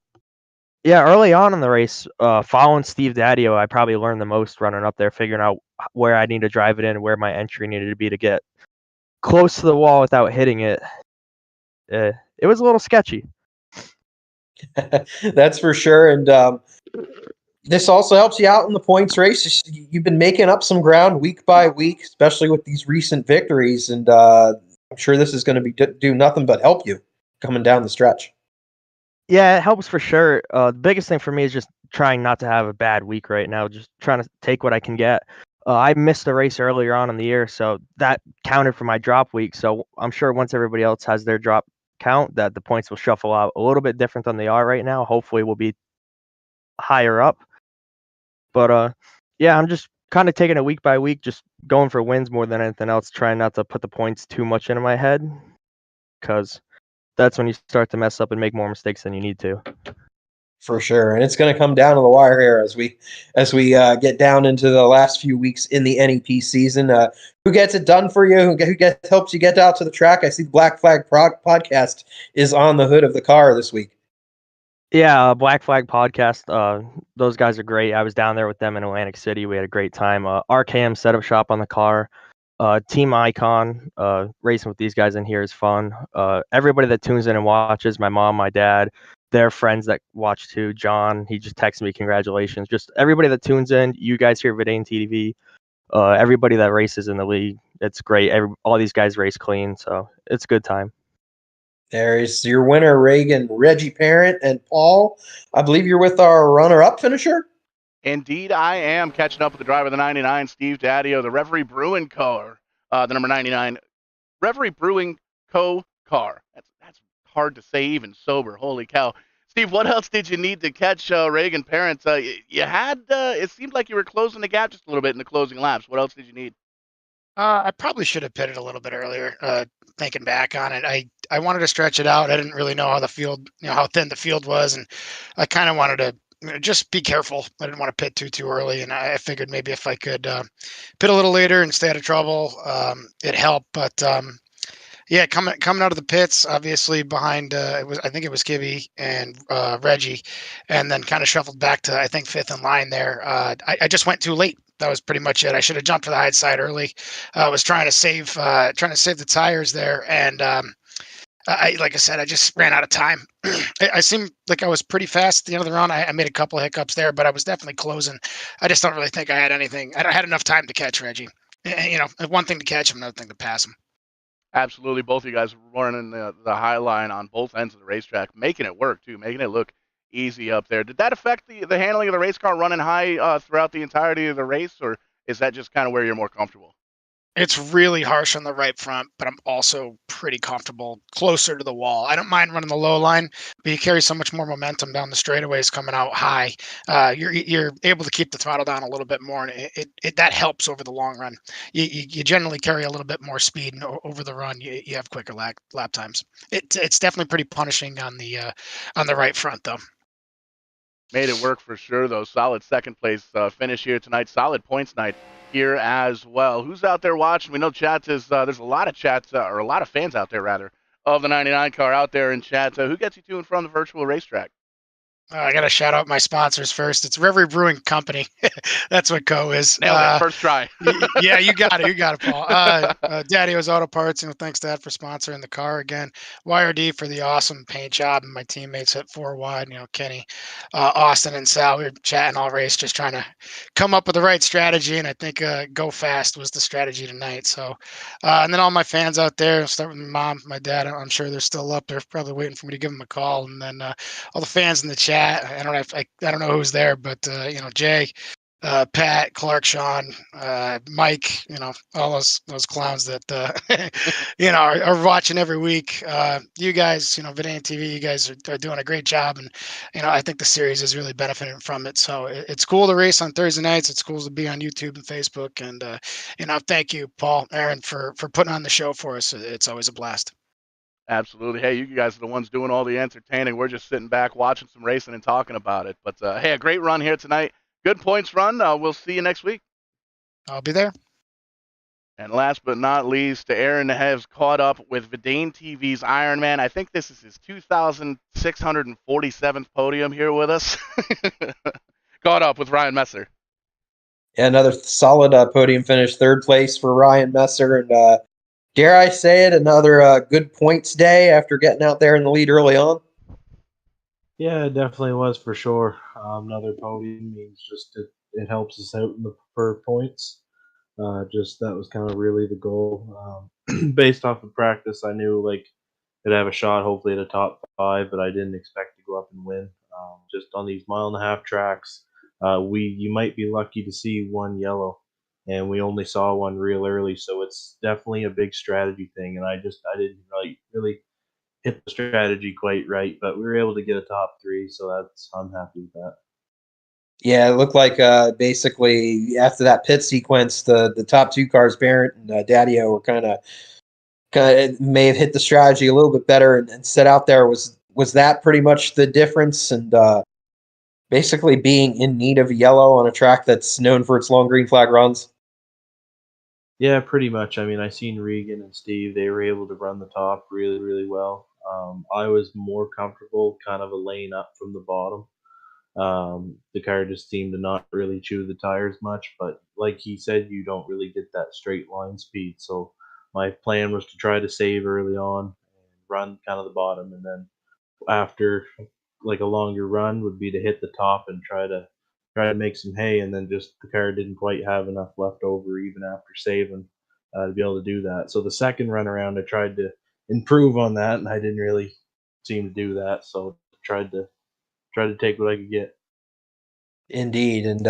yeah, early on in the race, following Steve Daddio, I probably learned the most running up there, figuring out where I need to drive it in, where my entry needed to be to get close to the wall without hitting it. It was a little sketchy. That's for sure. And this also helps you out in the points race. You've been making up some ground week by week, especially with these recent victories. And I'm sure this is going to do nothing but help you coming down the stretch. Yeah, it helps for sure. The biggest thing for me is just trying not to have a bad week right now, just trying to take what I can get. I missed a race earlier on in the year, so that counted for my drop week. So I'm sure once everybody else has their drop count, that the points will shuffle out a little bit different than they are right now. Hopefully we'll be higher up. But yeah, I'm just kind of taking it week by week, just going for wins more than anything else, trying not to put the points too much into my head, because that's when you start to mess up and make more mistakes than you need to. For sure, and it's going to come down to the wire here as we get down into the last few weeks in the NEP season. Who gets it done for you? Who helps you get out to the track? I see the Black Flag podcast is on the hood of the car this week. Yeah, Black Flag podcast. Those guys are great. I was down there with them in Atlantic City. We had a great time. RKM setup shop on the car. Team Icon. Racing with these guys in here is fun. Everybody that tunes in and watches, my mom, my dad, their friends that watch too. John, he just texted me congratulations. Just everybody that tunes in. You guys here at VidaneTV. Everybody that races in the league. It's great. All these guys race clean, so it's a good time. There's your winner, Reagan, Reggie Parent, and Paul. I believe you're with our runner-up finisher. Indeed, I am catching up with the driver of the 99, Steve Daddio, the Reverie Brewing car, the number 99 Reverie Brewing Co. car. That's hard to say even sober. Holy cow. Steve, what else did you need to catch Reagan Parent? You had, it seemed like you were closing the gap just a little bit in the closing laps. What else did you need? I probably should have pitted a little bit earlier. Thinking back on it, I wanted to stretch it out. I didn't really know how the field, how thin the field was, and I kind of wanted to just be careful. I didn't want to pit too early, and I figured maybe if I could pit a little later and stay out of trouble, it helped. But yeah, coming out of the pits, obviously behind I think it was Kibby and Reggie, and then kind of shuffled back to I think fifth in line there. I just went too late. That was pretty much it. I should have jumped to the high side early. I was trying to save the tires there, and like I said, I just ran out of time. I seemed like I was pretty fast at the end of the run. I made a couple of hiccups there, but I was definitely closing. I just don't really think I had anything. I had enough time to catch Reggie. One thing to catch him, another thing to pass him. Absolutely, both of you guys running the high line on both ends of the racetrack, making it work too, making it look easy up there. Did that affect the handling of the race car running high throughout the entirety of the race, or is that just kind of where you're more comfortable? It's really harsh on the right front, but I'm also pretty comfortable closer to the wall. I don't mind running the low line, but you carry so much more momentum down the straightaways coming out high. You're able to keep the throttle down a little bit more, and that helps over the long run. You generally carry a little bit more speed, and over the run, you have quicker lap times. It's definitely pretty punishing on the right front, though. Made it work for sure, though. Solid second place finish here tonight. Solid points night here as well. Who's out there watching? We know chat is there's a lot of chats or a lot of fans out there rather of the 99 car out there in chat. Who gets you to and from the virtual racetrack? I got to shout out my sponsors first. It's Reverie Brewing Company. That's what Co is. Nailed it. First try. Yeah, you got it. You got it, Paul. Daddy-O's Auto Parts. Thanks, Dad, for sponsoring the car again. YRD for the awesome paint job, and my teammates at 4 Wide. Kenny, Austin, and Sal. We were chatting all race, just trying to come up with the right strategy. And I think go fast was the strategy tonight. So, and then all my fans out there. I'll start with my mom, my dad. I'm sure they're still up there, probably waiting for me to give them a call. And then all the fans in the chat. I don't know who's there, but Jay, Pat, Clark, Sean, Mike, all those clowns that are watching every week. You guys, VidaneTV, you guys are doing a great job, and I think the series is really benefiting from it. So it's cool to race on Thursday nights. It's cool to be on YouTube and Facebook, and thank you, Paul, Aaron, for putting on the show for us. It's always a blast. Absolutely. Hey, you guys are the ones doing all the entertaining. We're just sitting back watching some racing and talking about it. But hey, a great run here tonight. Good points run. We'll see you next week. I'll be there. And last but not least, Aaron has caught up with VidaneTV's Ironman. I think this is his 2,647th podium here with us. Caught up with Ryan Messer. Yeah, another solid podium finish, third place for Ryan Messer, and dare I say it, another good points day after getting out there in the lead early on. Yeah, it definitely was for sure. Another podium means just it helps us out in the preferred points. Just that was kind of really the goal. Based off of practice, I knew I'd have a shot, hopefully at a top 5, but I didn't expect to go up and win. Just on these 1.5-mile tracks, you might be lucky to see one yellow, and we only saw one real early, so it's definitely a big strategy thing. And I didn't really hit the strategy quite right, but we were able to get a top 3, so I'm happy with that. Yeah, it looked like basically after that pit sequence, the top two cars, Barrett and Daddio, were kind of may have hit the strategy a little bit better and set out there. Was that pretty much the difference? And basically being in need of a yellow on a track that's known for its long green flag runs. Yeah, pretty much. I mean, I seen Regan and Steve; they were able to run the top really, really well. I was more comfortable, kind of a lane up from the bottom. The car just seemed to not really chew the tires much, but like he said, you don't really get that straight line speed. So my plan was to try to save early on and run kind of the bottom, and then after like a longer run would be to hit the top and try to make some hay, and then just the car didn't quite have enough left over even after saving to be able to do that. So the second run around, I tried to improve on that, and I didn't really seem to do that. So tried to take what I could get. Indeed, and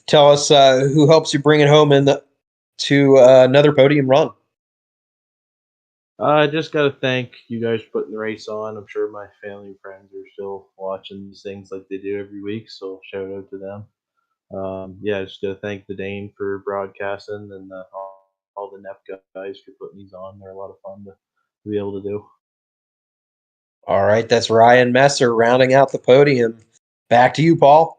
tell us who helps you bring it home to another podium run. I just got to thank you guys for putting the race on. I'm sure my family and friends are still watching these things like they do every week, so shout out to them. Yeah, just to thank the Dane for broadcasting and all the NEP guys for putting these on. They're a lot of fun to be able to do. All right, that's Ryan Messer rounding out the podium. Back to you, Paul.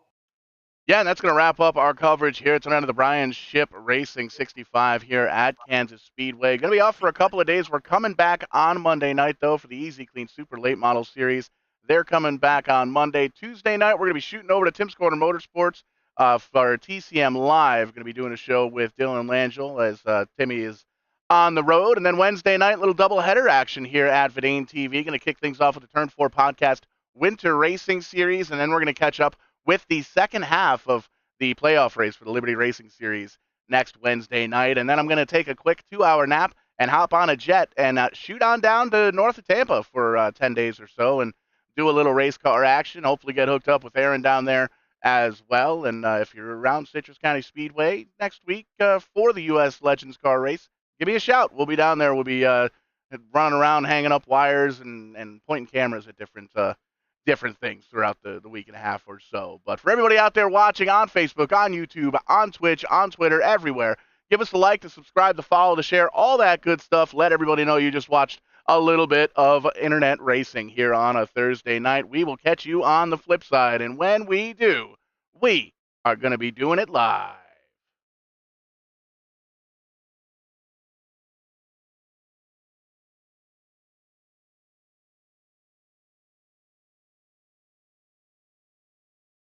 Yeah, and that's going to wrap up our coverage here tonight of the Bryan Shipp Racing 65 here at Kansas Speedway. Going to be off for a couple of days. We're coming back on Monday night, though, for the Easy Clean Super Late Model Series. They're coming back on Monday. Tuesday night, we're going to be shooting over to Tim's Corner Motorsports for TCM Live. Going to be doing a show with Dylan Langell as Timmy is on the road. And then Wednesday night, little doubleheader action here at VidaneTV. Going to kick things off with the Turn 4 Podcast Winter Racing Series, and then we're going to catch up with the second half of the playoff race for the Liberty Racing Series next Wednesday night. And then I'm going to take a quick 2-hour nap and hop on a jet and shoot on down to north of Tampa for 10 days or so and do a little race car action, hopefully get hooked up with Aaron down there as well. And if you're around Citrus County Speedway next week for the U.S. Legends car race, give me a shout. We'll be down there. We'll be running around, hanging up wires and pointing cameras at different things throughout the week and a half or so. But for everybody out there watching on Facebook, on YouTube, on Twitch, on Twitter, everywhere, give us a like, to subscribe, to follow, to share, all that good stuff. Let everybody know you just watched a little bit of internet racing here on a Thursday night. We will catch you on the flip side. And when we do, we are going to be doing it live.